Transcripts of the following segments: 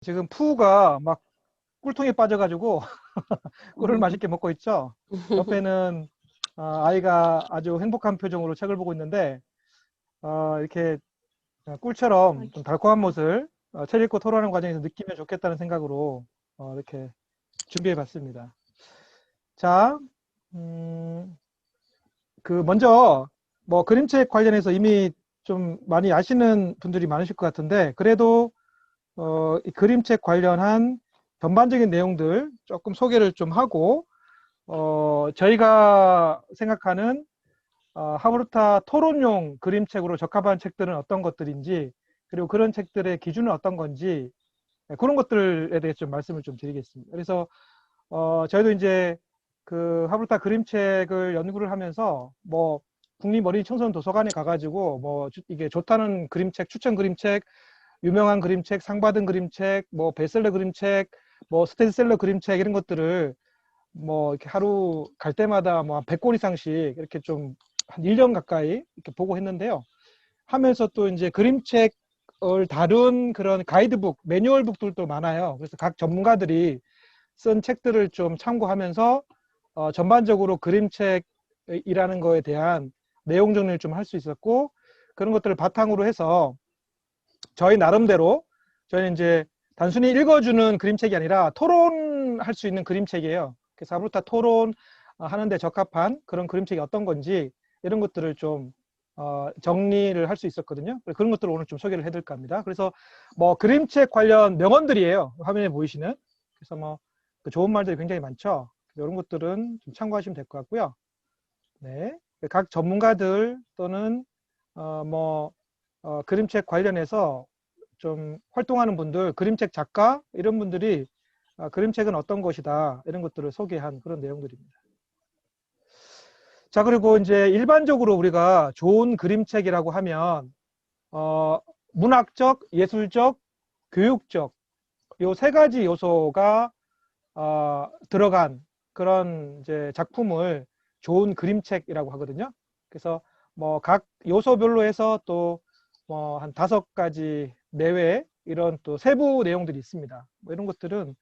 지금 푸우가 막 꿀통에 빠져가지고 꿀을 맛있게 먹고 있죠. 옆에는 아이가 아주 행복한 표정으로 책을 보고 있는데 이렇게 꿀처럼 좀 달콤한 맛을 책 읽고 토론하는 과정에서 느끼면 좋겠다는 생각으로 이렇게 준비해 봤습니다. 자, 먼저 뭐 그림책 관련해서 이미 좀 많이 아시는 분들이 많으실 것 같은데, 그래도 이 그림책 관련한 전반적인 내용들 조금 소개를 좀 하고, 저희가 생각하는 하브루타 토론용 그림책으로 적합한 책들은 어떤 것들인지, 그리고 그런 책들의 기준은 어떤 건지, 그런 것들에 대해서 좀 말씀을 좀 드리겠습니다. 그래서 저희도 이제 그 하브루타 그림책을 연구를 하면서 뭐 국립어린이청소년 도서관에 가가지고 뭐 이게 좋다는 그림책, 추천 그림책, 유명한 그림책, 상 받은 그림책, 뭐 베스트셀러 그림책, 뭐 스테디셀러 그림책 이런 것들을 뭐 이렇게 하루 갈 때마다 뭐 한 100권 이상씩 이렇게 좀 한 1년 가까이 이렇게 보고 했는데요. 하면서 또 이제 그림책을 다룬 그런 가이드북, 매뉴얼북들도 많아요. 그래서 각 전문가들이 쓴 책들을 좀 참고하면서 전반적으로 그림책이라는 거에 대한 내용 정리를 좀 할 수 있었고, 그런 것들을 바탕으로 해서 저희 나름대로 저희는 이제 단순히 읽어주는 그림책이 아니라 토론할 수 있는 그림책이에요. 그래서 하브루타 토론 하는데 적합한 그런 그림책이 어떤 건지 이런 것들을 좀 정리를 할 수 있었거든요. 그런 것들을 오늘 좀 소개를 해드릴까 합니다. 그래서 뭐 그림책 관련 명언들이에요. 화면에 보이시는. 그래서 뭐 그 좋은 말들이 굉장히 많죠. 이런 것들은 좀 참고하시면 될 것 같고요. 네, 각 전문가들 또는 그림책 관련해서 좀 활동하는 분들, 그림책 작가 이런 분들이 그림책은 어떤 것이다 이런 것들을 소개한 그런 내용들입니다. 자, 그리고 이제 일반적으로 우리가 좋은 그림책이라고 하면 문학적, 예술적, 교육적 요 세 가지 요소가 들어간 그런 이제 작품을 좋은 그림책이라고 하거든요. 그래서 뭐 각 요소별로 해서 또 뭐 한 5가지 내외 이런 또 세부 내용들이 있습니다. 뭐 이런 것들은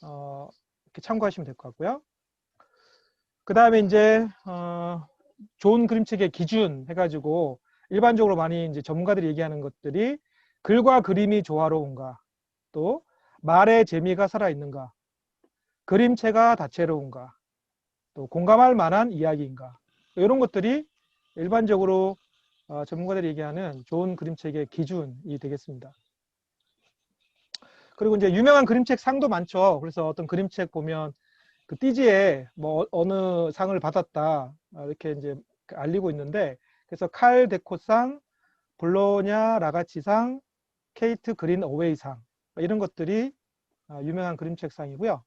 이렇게 참고하시면 될 것 같고요. 그 다음에 이제 좋은 그림책의 기준 해가지고 일반적으로 많이 이제 전문가들이 얘기하는 것들이 글과 그림이 조화로운가, 또 말의 재미가 살아있는가, 그림체가 다채로운가, 또 공감할 만한 이야기인가, 이런 것들이 일반적으로 전문가들이 얘기하는 좋은 그림책의 기준이 되겠습니다. 그리고 이제 유명한 그림책 상도 많죠. 그래서 어떤 그림책 보면 그 띠지에 뭐 어느 상을 받았다 이렇게 이제 알리고 있는데, 그래서 칼 데코상, 볼로냐 라가치상, 케이트 그린 어웨이상 이런 것들이 유명한 그림책상이고요.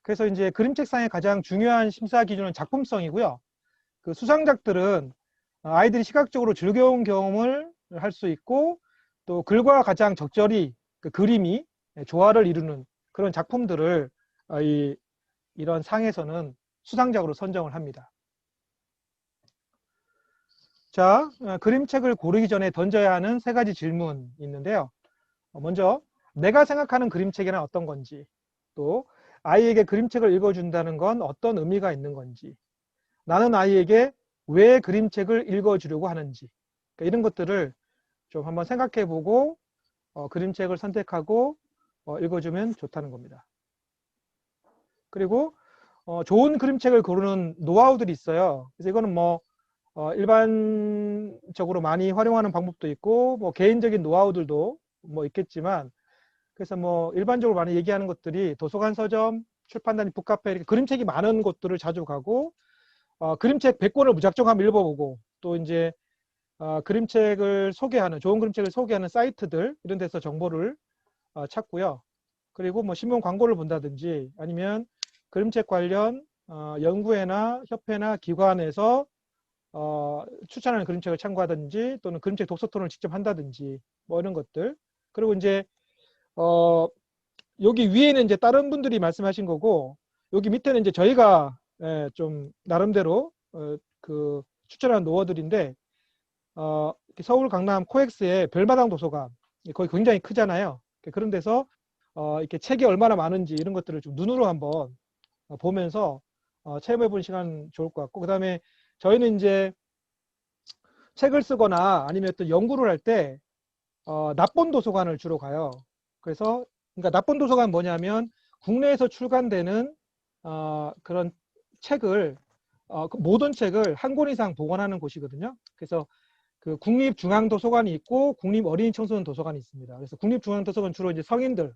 그래서 이제 그림책상의 가장 중요한 심사 기준은 작품성이고요. 그 수상작들은 아이들이 시각적으로 즐거운 경험을 할 수 있고, 또 글과 가장 적절히 그 그림이 조화를 이루는 그런 작품들을 이런 상에서는 수상작으로 선정을 합니다. 자, 그림책을 고르기 전에 던져야 하는 3가지 질문이 있는데요. 먼저 내가 생각하는 그림책이란 어떤 건지, 또 아이에게 그림책을 읽어준다는 건 어떤 의미가 있는 건지, 나는 아이에게 왜 그림책을 읽어주려고 하는지, 그러니까 이런 것들을 좀 한번 생각해 보고 그림책을 선택하고 읽어주면 좋다는 겁니다. 그리고 좋은 그림책을 고르는 노하우들이 있어요. 그래서 이거는 뭐 일반적으로 많이 활용하는 방법도 있고 뭐 개인적인 노하우들도 뭐 있겠지만, 그래서 뭐 일반적으로 많이 얘기하는 것들이 도서관, 서점, 출판단, 북카페 이렇게 그림책이 많은 곳들을 자주 가고, 그림책 100권을 무작정 한번 읽어보고, 또 이제 그림책을 소개하는, 좋은 그림책을 소개하는 사이트들 이런 데서 정보를 찾고요. 그리고 뭐 신문 광고를 본다든지, 아니면 그림책 관련 연구회나 협회나 기관에서 추천하는 그림책을 참고하든지, 또는 그림책 독서 토론을 직접 한다든지 뭐 이런 것들. 그리고 이제 여기 위에는 이제 다른 분들이 말씀하신 거고, 여기 밑에는 이제 저희가 좀 나름대로 그 추천한 노어들인데, 서울 강남 코엑스의 별마당 도서관, 거기 굉장히 크잖아요. 그런 데서 이렇게 책이 얼마나 많은지 이런 것들을 좀 눈으로 한번 보면서 체험해 보는 시간 좋을 것 같고, 그 다음에 저희는 이제 책을 쓰거나 아니면 또 연구를 할 때 납본 도서관을 주로 가요. 그래서 그러니까 납본 도서관 뭐냐면 국내에서 출간되는 그런 책을 그 모든 책을 한 권 이상 보관하는 곳이거든요. 그래서 그 국립중앙도서관이 있고 국립어린이청소년 도서관이 있습니다. 그래서 국립중앙도서관 주로 이제 성인들,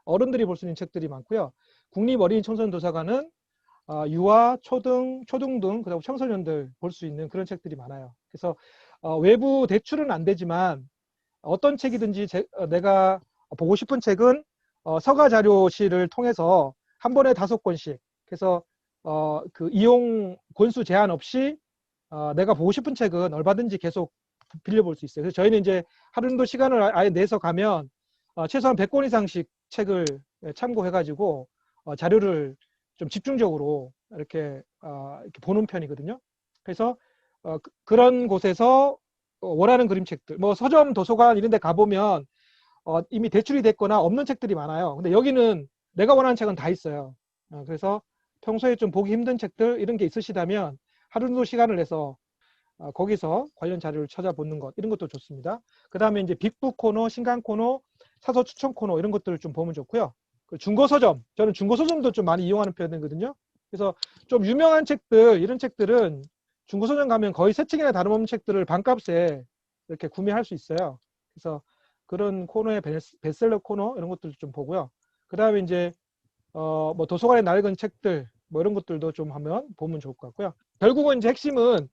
어른들이 볼 수 있는 책들이 많고요. 국립어린이청소년 도서관은 유아, 초등 그리고 청소년들 볼 수 있는 그런 책들이 많아요. 그래서 외부 대출은 안 되지만 어떤 책이든지 내가 보고 싶은 책은 서가자료실을 통해서 한 번에 5권씩, 그래서 그 이용 권수 제한 없이 내가 보고 싶은 책은 얼마든지 계속 빌려볼 수 있어요. 그래서 저희는 이제 하루 정도 시간을 아예 내서 가면 최소한 100권 이상씩 책을 참고해가지고 자료를 좀 집중적으로 이렇게 보는 편이거든요. 그래서 그런 곳에서 원하는 그림책들, 뭐 서점, 도서관 이런 데 가보면 이미 대출이 됐거나 없는 책들이 많아요. 근데 여기는 내가 원하는 책은 다 있어요. 그래서 평소에 좀 보기 힘든 책들 이런 게 있으시다면 하루 정도 시간을 내서 거기서 관련 자료를 찾아보는 것, 이런 것도 좋습니다. 그 다음에 이제 빅북 코너, 신간 코너, 사서 추천 코너 이런 것들을 좀 보면 좋고요. 그 중고 서점, 저는 중고 서점도 좀 많이 이용하는 편이거든요. 그래서 좀 유명한 책들, 이런 책들은 중고 서점 가면 거의 새 책이나 다름없는 책들을 반값에 이렇게 구매할 수 있어요. 그래서 그런 코너의 베스트셀러 코너 이런 것들도 좀 보고요. 그 다음에 이제 뭐 도서관에 낡은 책들 뭐 이런 것들도 좀 하면 보면 좋을 것 같고요. 결국은 이제 핵심은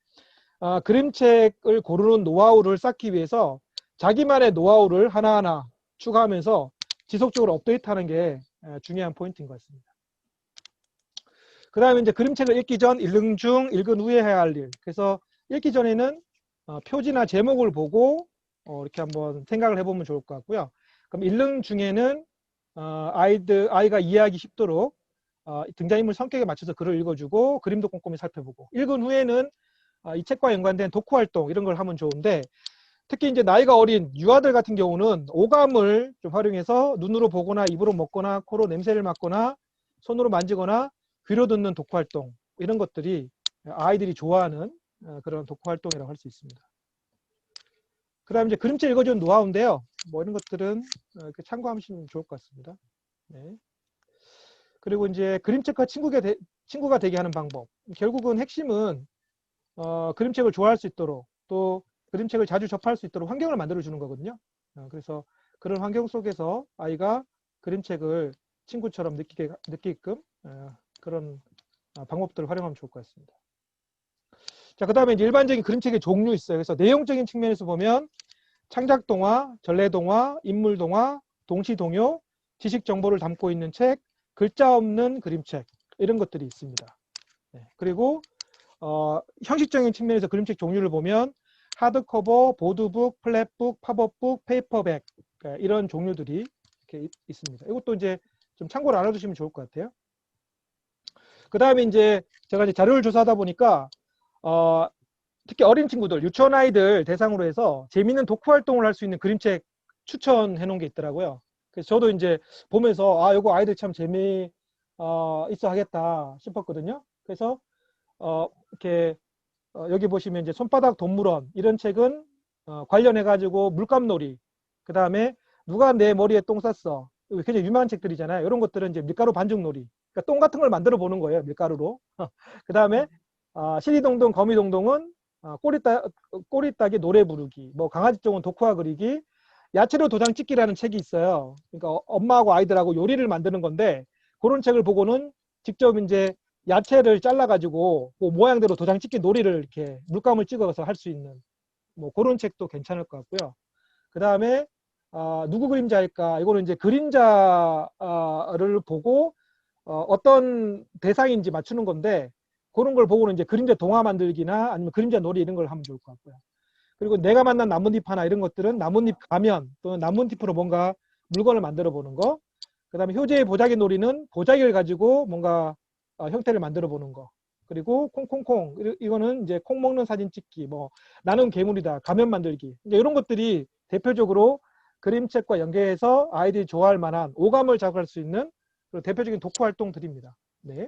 그림책을 고르는 노하우를 쌓기 위해서 자기만의 노하우를 하나하나 추가하면서 지속적으로 업데이트하는 게 중요한 포인트인 것 같습니다. 그 다음에 이제 그림책을 읽기 전, 읽는 중, 읽은 후에 해야 할 일. 그래서 읽기 전에는 표지나 제목을 보고 이렇게 한번 생각을 해보면 좋을 것 같고요. 그럼 읽는 중에는 아이가 이해하기 쉽도록 등장인물 성격에 맞춰서 글을 읽어주고 그림도 꼼꼼히 살펴보고, 읽은 후에는 이 책과 연관된 독후 활동 이런 걸 하면 좋은데, 특히 이제 나이가 어린 유아들 같은 경우는 오감을 좀 활용해서 눈으로 보거나 입으로 먹거나 코로 냄새를 맡거나 손으로 만지거나 귀로 듣는 독후 활동, 이런 것들이 아이들이 좋아하는 그런 독후 활동이라고 할 수 있습니다. 그 다음에 이제 그림책 읽어주는 노하우인데요. 뭐 이런 것들은 이렇게 참고하시면 좋을 것 같습니다. 네. 그리고 이제 그림책과 친구가 되게 하는 방법. 결국은 핵심은 그림책을 좋아할 수 있도록, 또 그림책을 자주 접할 수 있도록 환경을 만들어 주는 거거든요. 그래서 그런 환경 속에서 아이가 그림책을 친구처럼 느끼게끔 그런 방법들을 활용하면 좋을 것 같습니다. 자, 그 다음에 일반적인 그림책의 종류 있어요. 그래서 내용적인 측면에서 보면 창작동화, 전래동화, 인물동화, 동시동요, 지식정보를 담고 있는 책, 글자 없는 그림책, 이런 것들이 있습니다. 네. 그리고 형식적인 측면에서 그림책 종류를 보면 하드커버, 보드북, 플랫북, 팝업북, 페이퍼백, 이런 종류들이 이렇게 있습니다. 이것도 이제 좀 참고를 알아두시면 좋을 것 같아요. 그 다음에 이제 제가 이제 자료를 조사하다 보니까 특히 어린 친구들, 유치원 아이들 대상으로 해서 재미있는 독후 활동을 할 수 있는 그림책 추천해 놓은 게 있더라고요. 그래서 저도 이제 보면서 이거 아이들 참 재미 있어 하겠다 싶었거든요. 그래서 이렇게 여기 보시면 이제 손바닥 동물원, 이런 책은 관련해 가지고 물감놀이, 그 다음에 누가 내 머리에 똥 쌌어, 굉장히 유명한 책들이잖아요. 이런 것들은 이제 밀가루 반죽놀이, 그러니까 똥 같은 걸 만들어 보는 거예요, 밀가루로. 그 다음에 시리동동, 거미동동은 꼬리따기 노래 부르기, 뭐 강아지 쪽은 독화 그리기, 야채로 도장 찍기라는 책이 있어요. 그러니까 엄마하고 아이들하고 요리를 만드는 건데, 그런 책을 보고는 직접 이제 야채를 잘라가지고 뭐 모양대로 도장 찍기 놀이를 이렇게 물감을 찍어서 할 수 있는 뭐 그런 책도 괜찮을 것 같고요. 그 다음에 누구 그림자일까? 이거는 이제 그림자를 보고 어떤 대상인지 맞추는 건데, 그런 걸 보고는 이제 그림자 동화 만들기나 아니면 그림자 놀이 이런 걸 하면 좋을 것 같고요. 그리고 내가 만난 나뭇잎 하나, 이런 것들은 나뭇잎 가면 또는 나뭇잎으로 뭔가 물건을 만들어 보는 거. 그 다음에 효제의 보자기 놀이는 보자기를 가지고 뭔가 형태를 만들어 보는 거. 그리고 콩콩콩, 이거는 이제 콩 먹는 사진 찍기, 뭐 나는 괴물이다, 가면 만들기, 이제 이런 것들이 대표적으로 그림책과 연계해서 아이들이 좋아할 만한 오감을 자극할 수 있는 대표적인 독후 활동들입니다.